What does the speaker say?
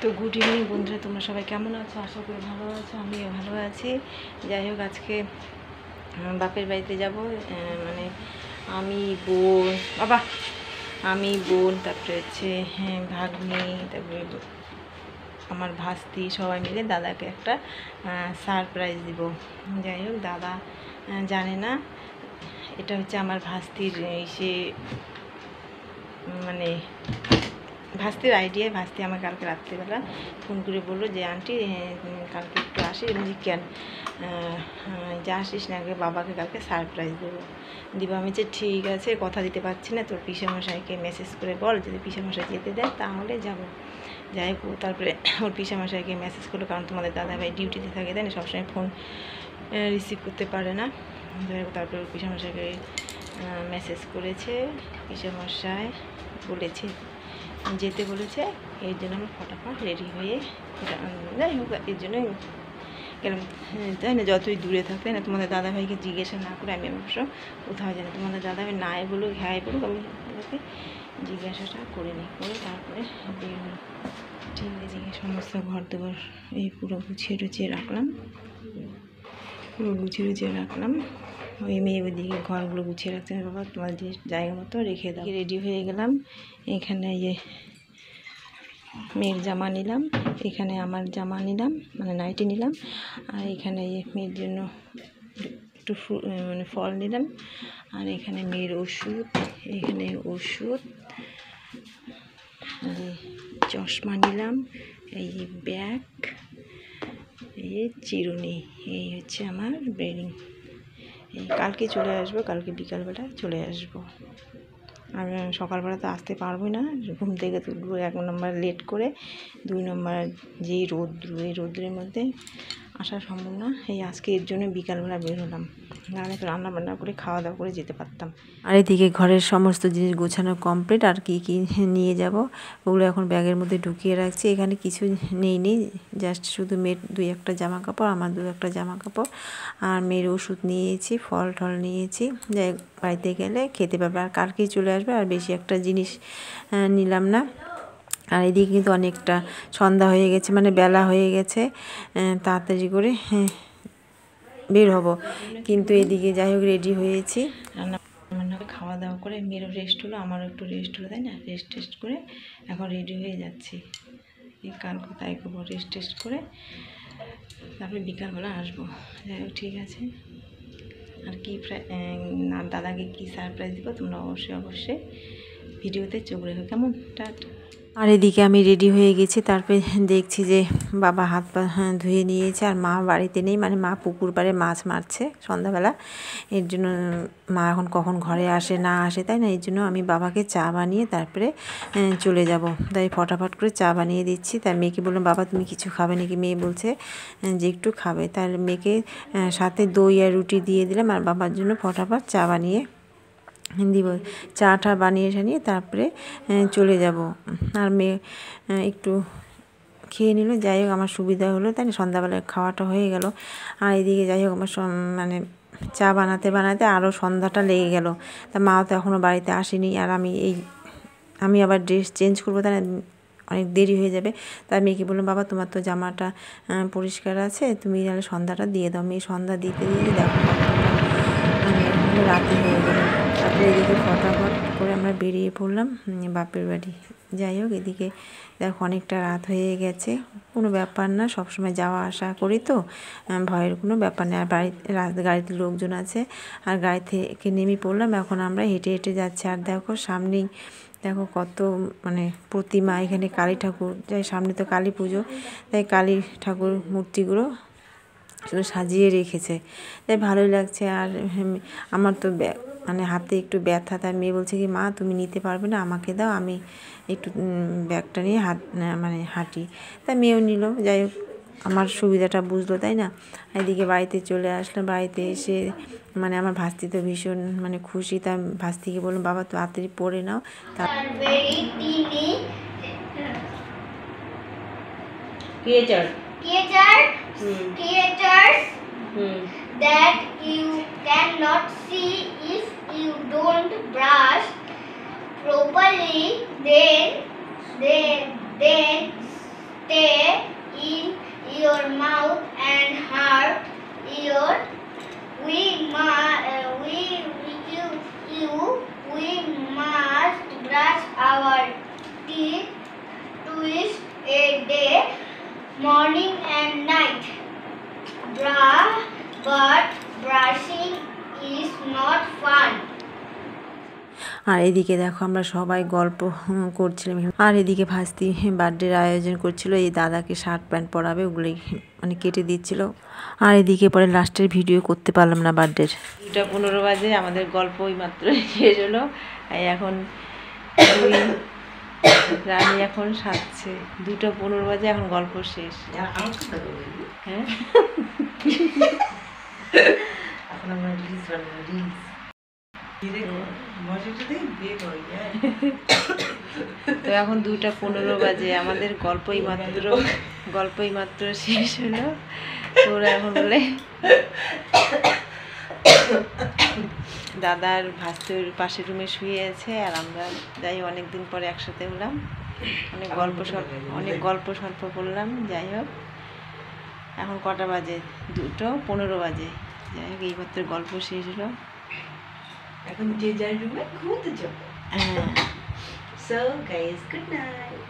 তো good evening বন্ধুরা, তোমরা সবাই কেমন আছো? আশা করি ভালো আছো, আমিও ভালো আছি। যাই হোক, আজকে বাপের বাড়িতে যাব। মানে আমি বোন তারপরে হচ্ছে ভাগ্নি, তারপরে আমার ভাস্তি সবাই মিলে দাদাকে একটা সারপ্রাইজ দিব। যাই হোক, দাদা জানে না এটা হচ্ছে আমার ভাস্তির মানে ভাস্তির আইডিয়ায়। ভাস্তি আমাকে কালকে রাত্রিবেলা ফোন করে বললো যে আন্টি কালকে একটু আসি। আমি কেন যা আসিস না, আগে বাবাকে কালকে সারপ্রাইজ দিব। আমি যে ঠিক আছে, কথা দিতে পারছি না, তোর পিসেমশাইকে মেসেজ করে বল, যদি পিসেমশাই যেতে দেয় তাহলে যাব। যাই হোক, তারপরে ওর পিসেমশাইকে মেসেজ করলো, কারণ তোমাদের দাদাভাই ডিউটিতে থাকে, তাই না, সবসময় ফোন রিসিভ করতে পারে না। যাই হোক, তারপরে ওর পিসেমশাইকে মেসেজ করেছে, পিসেমশাই বলেছে যেতে বলেছে। এর জন্য আমি ফটাফট রেডি হয়ে, যাই হোক এর জন্যই গেলাম, তাই না। যতই দূরে থাকতে না, তোমাদের দাদাভাইকে জিজ্ঞাসা না করে আমি অবশ্য কোথাও জানি। তোমাদের দাদাভাই নাই বলুক হ্যাঁ বলুক, আমি তাদেরকে জিজ্ঞাসাটা করে নিই, করে তারপরে বেরোই। ঠিক আছে, সমস্ত ঘর দুয়ার এই পুরো গুছিয়ে রাখলাম। ওই মেয়ে ওইদিকে ঘরগুলো গুছিয়ে রাখতে হবে। বাবা তোমার যে জায়গা মতো রেখে দাও। রেডি হয়ে গেলাম। এখানে মেয়ের জামা নিলাম, এখানে আমার জামা নিলাম, মানে নাইটি নিলাম, আর এখানে মেয়ের জন্য একটু মানে ফল নিলাম, আর এখানে মেয়ের ওষুধ, এখানে ওষুধ, চশমা নিলাম, এই ব্যাগ, এই চিরুনি, এই হচ্ছে আমার ব্রেডিং। কালকে চলে আসবো, কালকে বিকালবেলা চলে আসবো। আমি সকালবেলা তো আসতে পারবো না, ঘুম থেকে তুলবো 1 নম্বর লেট করে, 2 নম্বর যেই রৌদ্র, এই রৌদ্রের মধ্যে আসা সম্ভব না। এই আজকে এর জন্য বিকালবেলা বের হলাম, নাহলে তো রান্না বান্না করে খাওয়া দাওয়া করে যেতে পারতাম। আর এদিকে ঘরের সমস্ত জিনিস গোছানো কমপ্লিট। আর কি নিয়ে যাব ওগুলো এখন ব্যাগের মধ্যে ঢুকিয়ে রাখছি। এখানে কিছু নেই, জাস্ট শুধু মেয়ের 2-1টা জামা কাপড়, আমার 2-1টা জামা কাপড়, আর মেয়ের ওষুধ নিয়েছি, ফল টল নিয়েছি। যাই বাড়িতে গেলে খেতে পারবে, আর কালকেই চলে আসবে, আর বেশি একটা জিনিস নিলাম না। আর এদিকে কিন্তু অনেকটা সন্ধ্যা হয়ে গেছে, মানে বেলা হয়ে গেছে, তাড়াতাড়ি করে বের হব। কিন্তু এদিকে যাই হোক রেডি হয়েছি, রান্না খাওয়া দাওয়া করে মেয়েরও রেস্ট হলো, আমারও একটু রেস্ট হলো, তাই না। রেস্ট করে এখন রেডি হয়ে যাচ্ছি। কালকে তাই করবো, রেস্ট করে তারপরে বিকালবেলা আসবো। যাই হোক, ঠিক আছে। আর কি দাদাকে কি সারপ্রাইজ দিব তোমরা অবশ্যই ভিডিওতে চোখ রেখো, কেমন। টাটা। আর এদিকে আমি রেডি হয়ে গেছি, তারপরে দেখছি যে বাবা হাত পা ধুয়ে নিয়েছে, আর মা বাড়িতে নেই, মানে মা পুকুর পাড়ে মাছ মারছে সন্ধ্যাবেলা। এর জন্য মা এখন কখন ঘরে আসে না আসে, তাই না। এর জন্য আমি বাবাকে চা বানিয়ে তারপরে চলে যাব। তাই ফটাফট করে চা বানিয়ে দিচ্ছি। তাই মেয়েকে বললাম, বাবা তুমি কিছু খাবে নাকি? মেয়ে বলছে যে একটু খাবে। তার মেয়েকে সাথে দই আর রুটি দিয়ে দিলাম, আর বাবার জন্য ফটাফট চা বানিয়ে দিব। চাটা বানিয়ে তারপরে চলে যাব। আর মেয়ে একটু খেয়ে নিল। যাই হোক, আমার সুবিধা হলো, তাই না, সন্ধ্যাবেলায় খাওয়াটা হয়ে গেল। আর এদিকে যাই হোক, আমার মানে চা বানাতে আরও সন্ধ্যাটা লেগে গেল। তা মাও তো এখনও বাড়িতে আসেনি, আর আমি আবার ড্রেস চেঞ্জ করবো, তাই না, অনেক দেরি হয়ে যাবে। তাই মেয়েকে বললাম, বাবা তোমার তো জামাটা পরিষ্কার আছে, তুমি তাহলে সন্ধ্যাটা দিয়ে দাও। মেয়ে সন্ধ্যা দিতে দেখো রাতে হয়ে গেল। তারপরে এদিকে ফটাফট করে আমরা বেরিয়ে পড়লাম বাপের বাড়ি। যাই হোক, এদিকে দেখো অনেকটা রাত হয়ে গেছে, কোনো ব্যাপার না, সবসময় যাওয়া আসা করি তো, ভয়ের কোনো ব্যাপার নেই। আর গাড়িতে লোকজন আছে, আর গাড়ি থেকে নেমে পড়লাম। এখন আমরা হেঁটে যাচ্ছি। আর দেখো সামনেই দেখো কত মানে প্রতিমা, এখানে কালী ঠাকুর, যাই সামনে তো কালী পুজো, তাই কালী ঠাকুর মূর্তিগুলো সাজিয়ে রেখেছে, তাই ভালোই লাগছে। আর আমার তো মানে হাতে একটু ব্যথা, তাই মেয়ে বলছে কি, মা তুমি নিতে পারবে না, আমাকে দাও, আমি একটু ব্যাগটা নিয়ে হাঁটি। তাই মেয়েও নিল। যাই হোক, আমার সুবিধাটা বুঝলো, তাই না। এদিকে বাড়িতে চলে আসলাম। বাড়িতে এসে মানে আমার ভাস্তি তো ভীষণ মানে খুশি। তাই ভাস্তিকে বললাম, বাবা তাড়াতাড়ি পড়ে নাও। Creatures that you cannot see if you don't brush properly, then stay morning and night. But brushing is not fun. আর এদিকে দেখো আমরা সবাই গল্প করছিলাম, আর এদিকে ভাস্তি বার্থডের আয়োজন করছিল, এই দাদাকে শার্ট প্যান্ট পরাবে ওগুলোই মানে কেটে দিচ্ছিল। আর এদিকে পরে লাস্টের ভিডিও করতে পারলাম না বার্থডের। 2:15 বাজে, আমাদের গল্প ওই মাত্র শেষ হলো। এখন রানী এখন সাজছে, 2:15 বাজে, এখন গল্প শেষ। হ্যাঁ এখন আমরা রিলস বানাবো, রিলস। তো এখন 2:15 বাজে, আমাদের গল্পই মাত্র শেষ হলো। তো ওরা এখন বলে দাদার ভাস্তির পাশের রুমে শুয়ে আছে, আর আমরা যাই অনেকদিন পরে একসাথে হলাম, অনেক গল্প সল্প করলাম। যাই হোক এখন কটা বাজে? 2:15 বাজে। যাই হোক এইমাত্র গল্প শেষ হলো, এখন যে যার রুমে ঘুমোতে যাবো। হ্যাঁ, সো গাইস, গুড নাইট।